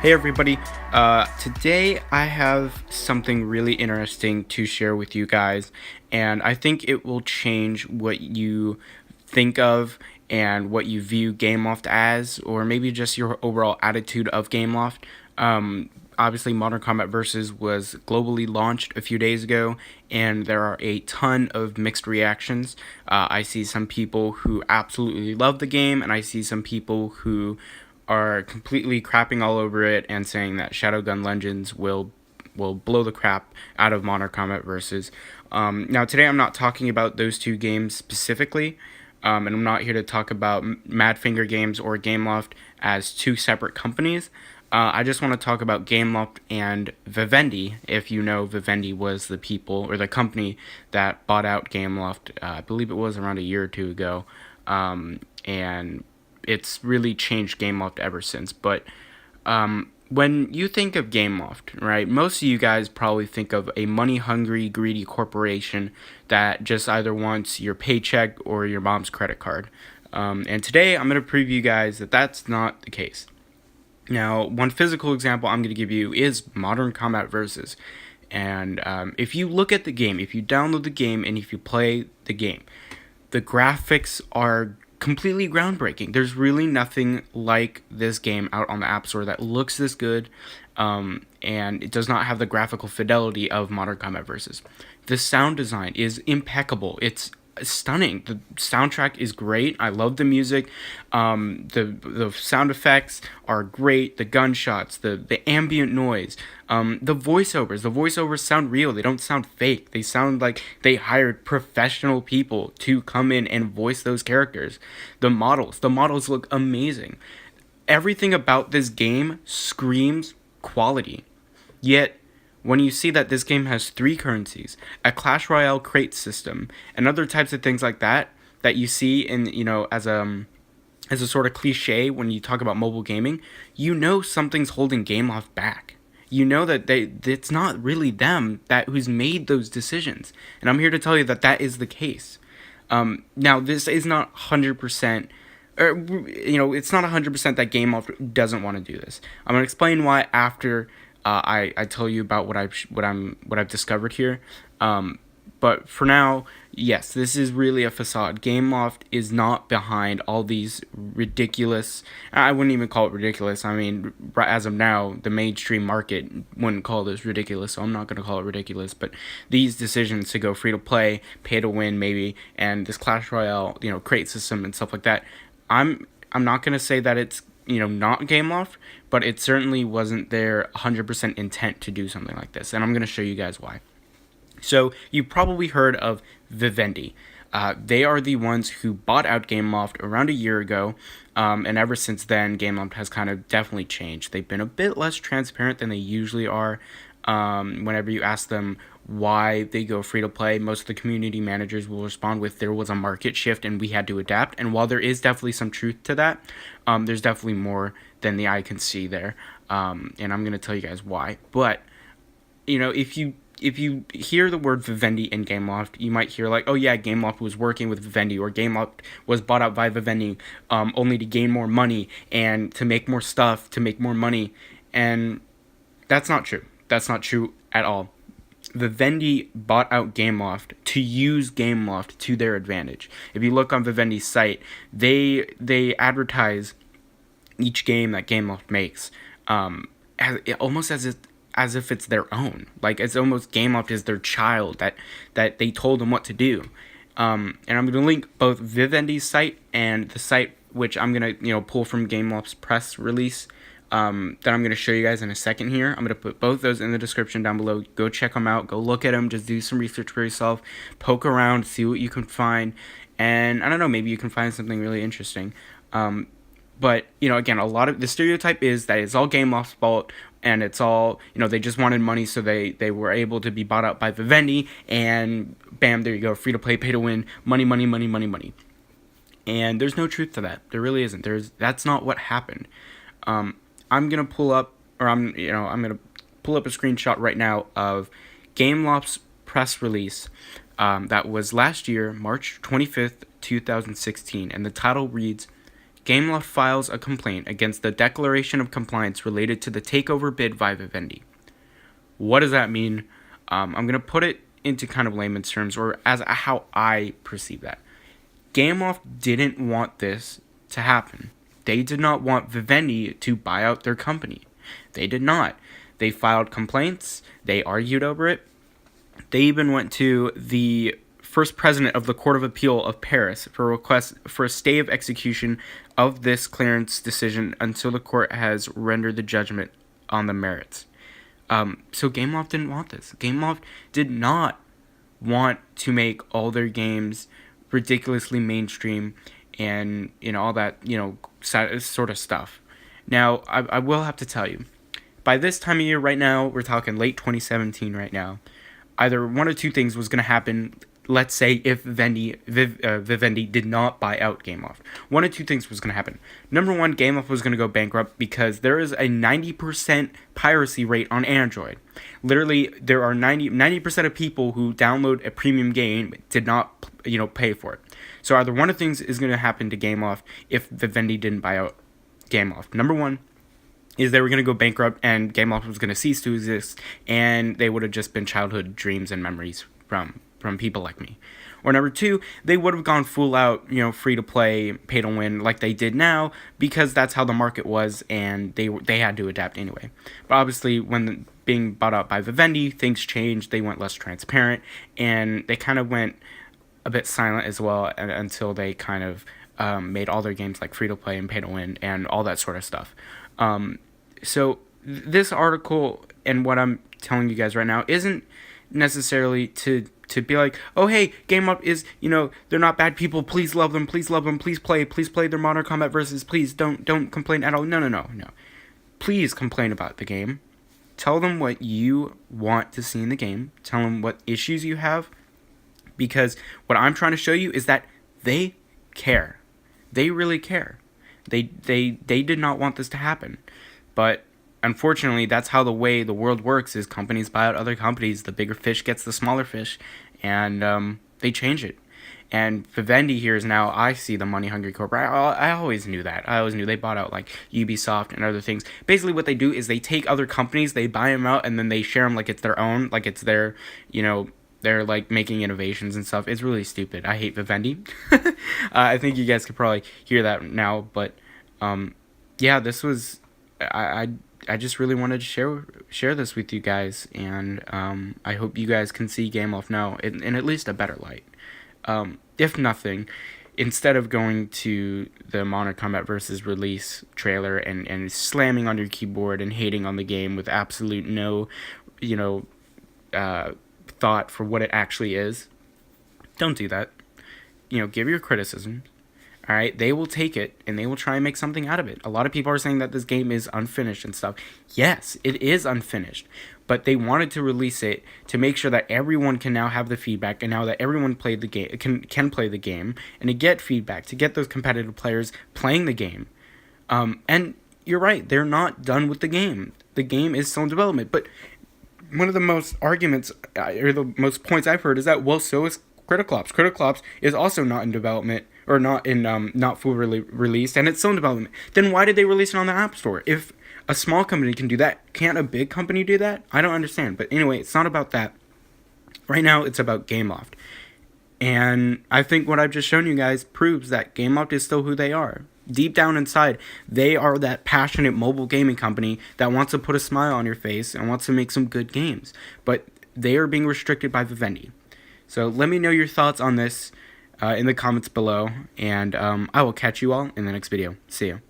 Hey everybody, today I have something really interesting to share with you guys, and I think it will change what you think of and what you view Gameloft as, or maybe just your overall attitude of Gameloft. Obviously, Modern Combat Versus was globally launched a few days ago, and there are a ton of mixed reactions. I see some people who absolutely love the game, and I see some people who are completely crapping all over it and saying that Shadowgun Legends will blow the crap out of Modern Combat Versus. Now today I'm not talking about those two games specifically, and I'm not here to talk about Madfinger Games or Gameloft as two separate companies. I just want to talk about Gameloft and Vivendi. If you know, Vivendi was the people or the company that bought out Gameloft. I believe it was around a year or two ago, and it's really changed Gameloft ever since. But when you think of Gameloft, right, most of you guys probably think of a money-hungry, greedy corporation that just either wants your paycheck or your mom's credit card. And today I'm going to prove you guys that that's not the case. Now, one physical example I'm going to give you is Modern Combat Versus. And if you look at the game, if you download the game and if you play the game, the graphics are completely groundbreaking. There's really nothing like this game out on the App Store that looks this good, and it does not have the graphical fidelity of Modern Combat Versus. The sound design is impeccable. It's stunning. The soundtrack is great. I love the music. The sound effects are great. The gunshots, the ambient noise, the voiceovers sound real. They don't sound fake. They sound like they hired professional people to come in and voice those characters. The models look amazing. Everything about this game screams quality. Yet when you see that this game has 3 currencies, a Clash Royale crate system, and other types of things like that you see in, as a sort of cliche when you talk about mobile gaming, something's holding Gameloft back. You know that it's not really them who's made those decisions, and I'm here to tell you that that is the case. Now this is not 100%. It's not 100% that Gameloft doesn't want to do this. I'm gonna explain why after I tell you about what I've discovered here. But for now, yes, this is really a facade. Gameloft is not behind all these ridiculous. I wouldn't even call it ridiculous. I mean, as of now, the mainstream market wouldn't call this ridiculous, so I'm not going to call it ridiculous. But these decisions to go free to play, pay to win, maybe, and this Clash Royale, crate system and stuff like that. I'm not going to say that it's not Gameloft, but it certainly wasn't their 100% intent to do something like this, and I'm going to show you guys why. So you probably heard of Vivendi. They are the ones who bought out Gameloft around a year ago, and ever since then, Gameloft has kind of definitely changed. They've been a bit less transparent than they usually are. Whenever you ask them why they go free to play, most of the community managers will respond with there was a market shift and we had to adapt. And while there is definitely some truth to that, there's definitely more than the eye can see there. And I'm going to tell you guys why. But, if you hear the word Vivendi in Gameloft, you might hear like, oh yeah, Gameloft was working with Vivendi, or Gameloft was bought out by Vivendi only to gain more money and to make more stuff, to make more money. And that's not true. That's not true at all. Vivendi bought out Gameloft to use Gameloft to their advantage. If you look on Vivendi's site, they advertise each game that Gameloft makes almost as if it's their own. Like, it's almost Gameloft is their child that they told them what to do. And I'm going to link both Vivendi's site and the site which I'm going to pull from Gameloft's press release that I'm going to show you guys in a second here. I'm going to put both those in the description down below. Go check them out. Go look at them. Just do some research for yourself. Poke around. See what you can find. And I don't know, maybe you can find something really interesting. But, again, a lot of the stereotype is that it's all Gameloft's fault, and it's all, they just wanted money, so they were able to be bought out by Vivendi, and bam, there you go, free to play, pay to win, money, money, money, money, money. And there's no truth to that. There really isn't. That's not what happened. I'm gonna pull up a screenshot right now of Gameloft's press release that was last year, March 25th, 2016, and the title reads, Gameloft files a complaint against the declaration of compliance related to the takeover bid by Vivendi. What does that mean? I'm going to put it into kind of layman's terms, or as how I perceive that. Gameloft didn't want this to happen. They did not want Vivendi to buy out their company. They did not. They filed complaints. They argued over it. They even went to the first president of the Court of Appeal of Paris for a request for a stay of execution of this clearance decision until the court has rendered the judgment on the merits. So Gameloft didn't want this. Gameloft did not want to make all their games ridiculously mainstream and all that sort of stuff. Now I will have to tell you, by this time of year right now, we're talking late 2017 right now, either one or two things was going to happen. Let's say if Vivendi did not buy out Gameloft. One or two things was going to happen. Number one, Gameloft was going to go bankrupt because there is a 90% piracy rate on Android. Literally, there are 90% of people who download a premium game did not pay for it. So either one of things is going to happen to Gameloft if Vivendi didn't buy out Gameloft. Number one is they were going to go bankrupt and Gameloft was going to cease to exist, and they would have just been childhood dreams and memories from people like me. Or number two, they would have gone full out, free to play, pay to win like they did now, because that's how the market was, and they had to adapt anyway. But obviously, when being bought out by Vivendi, things changed. They went less transparent, and they kind of went a bit silent as well until they kind of made all their games like free to play and pay to win and all that sort of stuff. So this article and what I'm telling you guys right now isn't necessarily to be like, oh hey, Gameloft is, they're not bad people, please love them, please play their Modern Combat versus, please don't complain at all. No. Please complain about the game. Tell them what you want to see in the game. Tell them what issues you have, because what I'm trying to show you is that they care. They really care. They did not want this to happen. But unfortunately, that's how the way the world works, is companies buy out other companies. The bigger fish gets the smaller fish, and they change it. And Vivendi here is now, I see the money-hungry corporate. I always knew that. I always knew they bought out, like, Ubisoft and other things. Basically, what they do is they take other companies, they buy them out, and then they share them like it's their own, like it's their, they're, like, making innovations and stuff. It's really stupid. I hate Vivendi. I think you guys could probably hear that now, but, yeah, this was... I just really wanted to share this with you guys, and I hope you guys can see Gameloft now in at least a better light. If nothing, instead of going to the Modern Combat vs. release trailer and slamming on your keyboard and hating on the game with absolute no, thought for what it actually is, don't do that. Give your criticism. All right, they will take it, and they will try and make something out of it. A lot of people are saying that this game is unfinished and stuff. Yes, it is unfinished, but they wanted to release it to make sure that everyone can now have the feedback, and now that everyone played the game can play the game, and to get feedback, to get those competitive players playing the game. And you're right, they're not done with the game. The game is still in development, but one of the most arguments, or the most points I've heard is that, well, so is Critical Ops. Critical Ops is also not in development, or not full released, and it's still in development. Then why did they release it on the App Store? If a small company can do that, can't a big company do that? I don't understand. But anyway, it's not about that. Right now, it's about Gameloft. And I think what I've just shown you guys proves that Gameloft is still who they are. Deep down inside, they are that passionate mobile gaming company that wants to put a smile on your face and wants to make some good games. But they are being restricted by Vivendi. So let me know your thoughts on this in the comments below, and I will catch you all in the next video. See you.